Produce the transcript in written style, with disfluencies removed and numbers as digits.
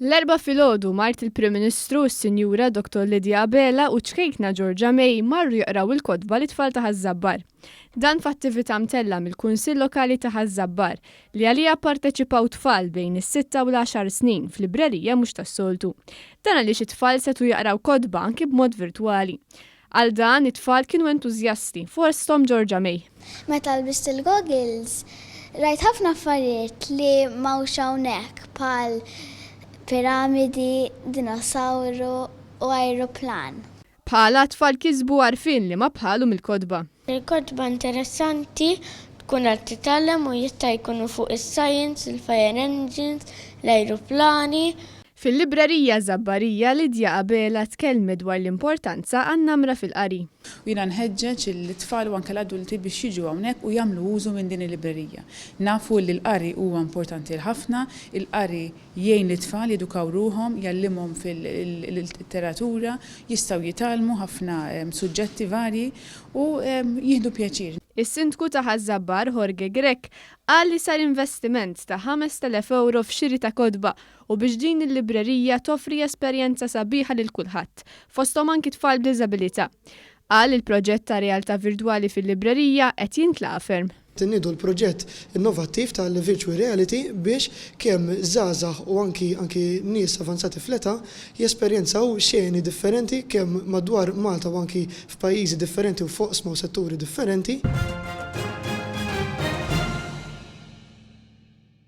L-4 filgħodu mart il-Prim Ministru s-Sinjura Dr. Lydia Abela u ċkejkna Georgia May marru jaqraw il-kotba li tfal ta' Ħażabbar. Dan f'attività mtella mill-Kunsill Lokali ta' Ħażabbar li għalija pparteċipaw tfal bejn is-6 u l-10 snin f'librerija mhux tas-soltu. Dan għaliex it-tfal setu jaqraw kotba anki b'mod virtwali. Għal dan it-tfal kienu entużjasti fosthom Georgia May. Meta lbist il-goggles, rajt ħafna affarijiet li mawx hawnhekk bħal piramidi, dinosauru u aeroplan. Bħala tfal kisbu għarfien li ma bħalu mill-kotba. Il-kotba interessanti tkun qed titgħallem u jista' jkunu fuq is-science, il-fire engines, l-ajruplani. Fil-librerija Żabbarija Lydia Abela tkellmet dwar l-importanza għan-namra fil-qari. Jiena nħeġġeġ il-tfal u anke l-adulti biex jiġu hawnhekk u jagħmlu użu minn din il-librerija. Nafu li l-qari huwa importanti ħafna, il-qari jgħin l-tfal jedukaw ruhom, jgħallimhom fil-letteratura, jistgħu jitgħallmu ħafna suġġetti varji u jieħdu pjaċir. Is-Sindku ta' Ħażabbar Jorge Grek qal li sar investiment ta' 5,000 euro f'xiri ta' kotba u biex din il-librerija toffri esperjenza sabiħa lil kulħadd, fosthom anki tfal b'diżabilità. Qal il-proġett ta' realtà virtwali fil-librerija qed jintlaqa ferm. Tinnidu l-proġett innovattiv tal-virtual reality biex kemm żgħażagħ u anki nies avanzati fl-età jesperjenzaw xeni differenti kemm madwar Malta u anki f'pajjiżi differenti u foqsma u setturi differenti.